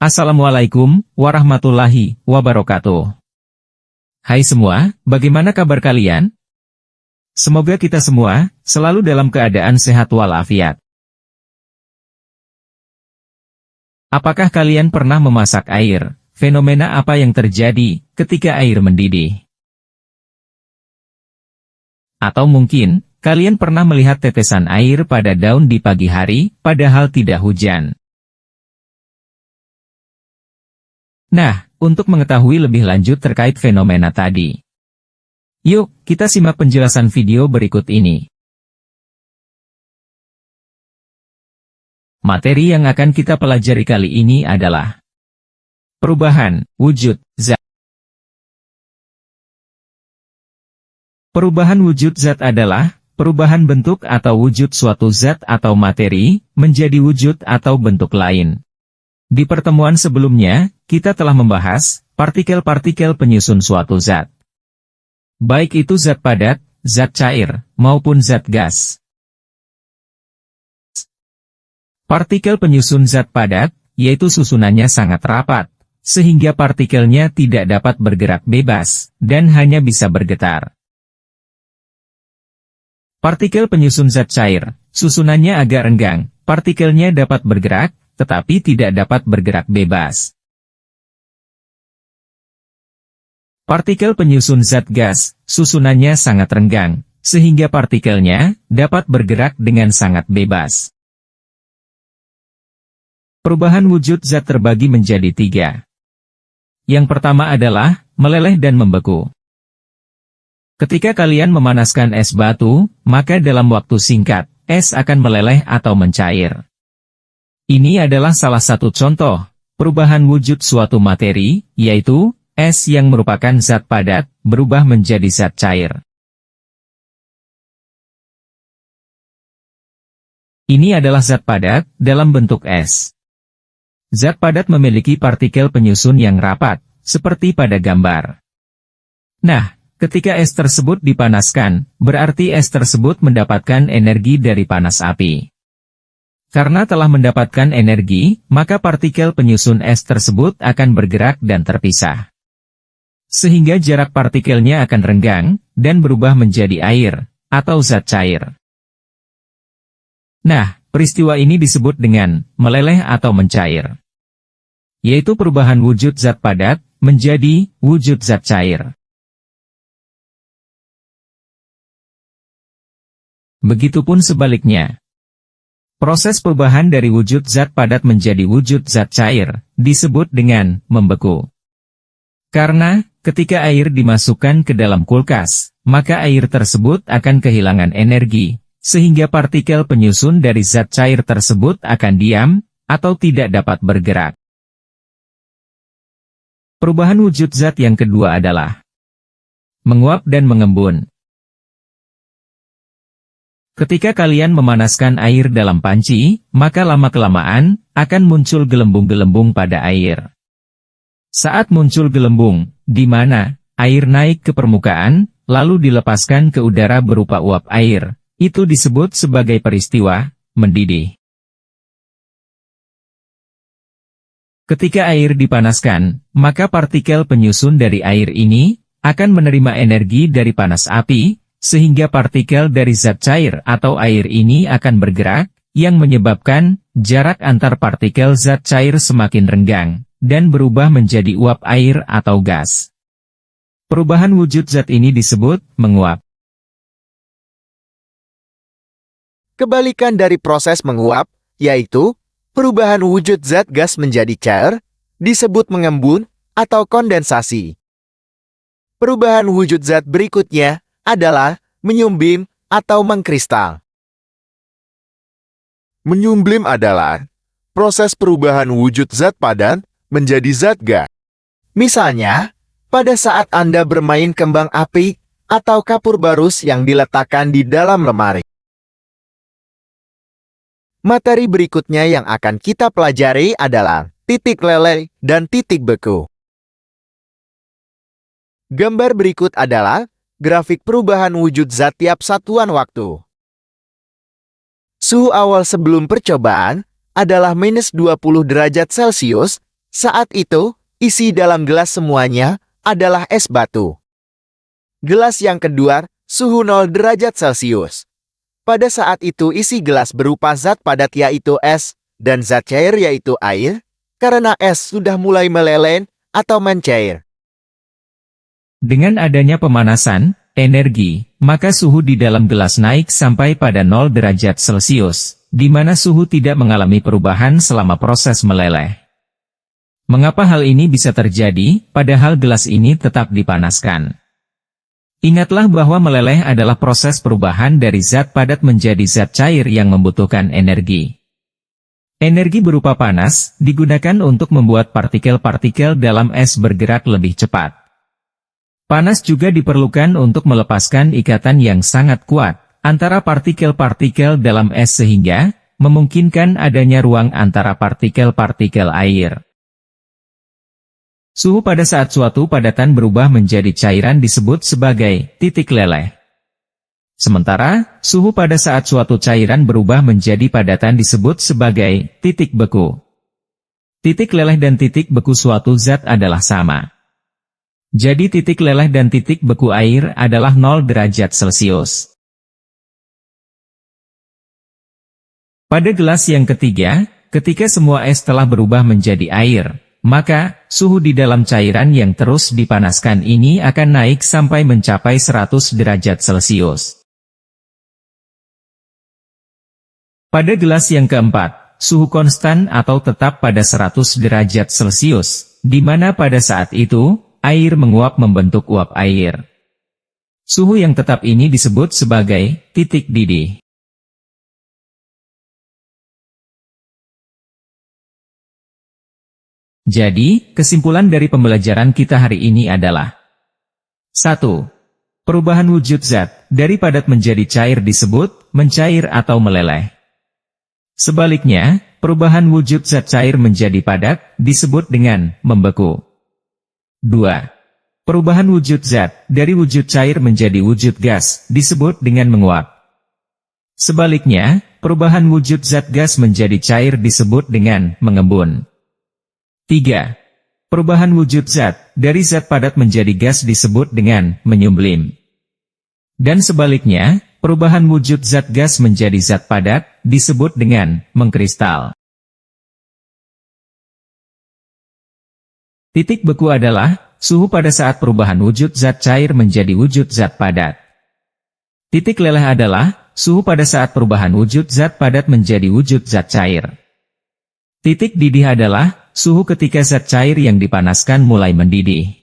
Assalamualaikum warahmatullahi wabarakatuh. Hai semua, bagaimana kabar kalian? Semoga kita semua selalu dalam keadaan sehat walafiat. Apakah kalian pernah memasak air? Fenomena apa yang terjadi ketika air mendidih? Atau mungkin, kalian pernah melihat tetesan air pada daun di pagi hari, padahal tidak hujan. Nah, untuk mengetahui lebih lanjut terkait fenomena tadi, yuk, kita simak penjelasan video berikut ini. Materi yang akan kita pelajari kali ini adalah perubahan wujud zat. Perubahan wujud zat adalah perubahan bentuk atau wujud suatu zat atau materi menjadi wujud atau bentuk lain. Di pertemuan sebelumnya, kita telah membahas partikel-partikel penyusun suatu zat. Baik itu zat padat, zat cair, maupun zat gas. Partikel penyusun zat padat, yaitu susunannya sangat rapat, sehingga partikelnya tidak dapat bergerak bebas, dan hanya bisa bergetar. Partikel penyusun zat cair, susunannya agak renggang, partikelnya dapat bergerak, tetapi tidak dapat bergerak bebas. Partikel penyusun zat gas, susunannya sangat renggang, sehingga partikelnya dapat bergerak dengan sangat bebas. Perubahan wujud zat terbagi menjadi 3. Yang pertama adalah meleleh dan membeku. Ketika kalian memanaskan es batu, maka dalam waktu singkat, es akan meleleh atau mencair. Ini adalah salah satu contoh perubahan wujud suatu materi, yaitu es yang merupakan zat padat, berubah menjadi zat cair. Ini adalah zat padat dalam bentuk es. Zat padat memiliki partikel penyusun yang rapat, seperti pada gambar. Nah, ketika es tersebut dipanaskan, berarti es tersebut mendapatkan energi dari panas api. Karena telah mendapatkan energi, maka partikel penyusun es tersebut akan bergerak dan terpisah. Sehingga jarak partikelnya akan renggang, dan berubah menjadi air, atau zat cair. Nah, peristiwa ini disebut dengan meleleh atau mencair. Yaitu perubahan wujud zat padat, menjadi wujud zat cair. Begitupun sebaliknya. Proses perubahan dari wujud zat padat menjadi wujud zat cair, disebut dengan membeku. Karena, ketika air dimasukkan ke dalam kulkas, maka air tersebut akan kehilangan energi, sehingga partikel penyusun dari zat cair tersebut akan diam, atau tidak dapat bergerak. Perubahan wujud zat yang kedua adalah menguap dan mengembun. Ketika kalian memanaskan air dalam panci, maka lama-kelamaan akan muncul gelembung-gelembung pada air. Saat muncul gelembung, di mana air naik ke permukaan, lalu dilepaskan ke udara berupa uap air, itu disebut sebagai peristiwa mendidih. Ketika air dipanaskan, maka partikel penyusun dari air ini akan menerima energi dari panas api, sehingga partikel dari zat cair atau air ini akan bergerak, yang menyebabkan jarak antar partikel zat cair semakin renggang, dan berubah menjadi uap air atau gas. Perubahan wujud zat ini disebut menguap. Kebalikan dari proses menguap, yaitu perubahan wujud zat gas menjadi cair, disebut mengembun atau kondensasi. Perubahan wujud zat berikutnya adalah menyumblim atau mengkristal. Menyumblim adalah proses perubahan wujud zat padat menjadi zat gas. Misalnya, pada saat Anda bermain kembang api atau kapur barus yang diletakkan di dalam lemari. Materi berikutnya yang akan kita pelajari adalah titik leleh dan titik beku. Gambar berikut adalah grafik perubahan wujud zat tiap satuan waktu. Suhu awal sebelum percobaan adalah -20 derajat Celcius, Saat itu, isi dalam gelas semuanya adalah es batu. Gelas yang kedua, suhu 0 derajat Celcius. Pada saat itu isi gelas berupa zat padat yaitu es, dan zat cair yaitu air, karena es sudah mulai meleleh atau mencair. Dengan adanya pemanasan, energi, maka suhu di dalam gelas naik sampai pada 0 derajat Celcius, di mana suhu tidak mengalami perubahan selama proses meleleh. Mengapa hal ini bisa terjadi, padahal gelas ini tetap dipanaskan? Ingatlah bahwa meleleh adalah proses perubahan dari zat padat menjadi zat cair yang membutuhkan energi. Energi berupa panas digunakan untuk membuat partikel-partikel dalam es bergerak lebih cepat. Panas juga diperlukan untuk melepaskan ikatan yang sangat kuat antara partikel-partikel dalam es sehingga memungkinkan adanya ruang antara partikel-partikel air. Suhu pada saat suatu padatan berubah menjadi cairan disebut sebagai titik leleh. Sementara, suhu pada saat suatu cairan berubah menjadi padatan disebut sebagai titik beku. Titik leleh dan titik beku suatu zat adalah sama. Jadi titik leleh dan titik beku air adalah 0 derajat Celcius. Pada gelas yang ketiga, ketika semua es telah berubah menjadi air, maka, suhu di dalam cairan yang terus dipanaskan ini akan naik sampai mencapai 100 derajat Celcius. Pada gelas yang keempat, suhu konstan atau tetap pada 100 derajat Celcius, di mana pada saat itu, air menguap membentuk uap air. Suhu yang tetap ini disebut sebagai titik didih. Jadi, kesimpulan dari pembelajaran kita hari ini adalah 1. Perubahan wujud zat, dari padat menjadi cair disebut mencair atau meleleh. Sebaliknya, perubahan wujud zat cair menjadi padat, disebut dengan membeku. 2. Perubahan wujud zat, dari wujud cair menjadi wujud gas, disebut dengan menguap. Sebaliknya, perubahan wujud zat gas menjadi cair disebut dengan mengembun. 3. Perubahan wujud zat, dari zat padat menjadi gas disebut dengan menyumblim. Dan sebaliknya, perubahan wujud zat gas menjadi zat padat, disebut dengan mengkristal. Titik beku adalah suhu pada saat perubahan wujud zat cair menjadi wujud zat padat. Titik leleh adalah suhu pada saat perubahan wujud zat padat menjadi wujud zat cair. Titik didih adalah suhu ketika zat cair yang dipanaskan mulai mendidih.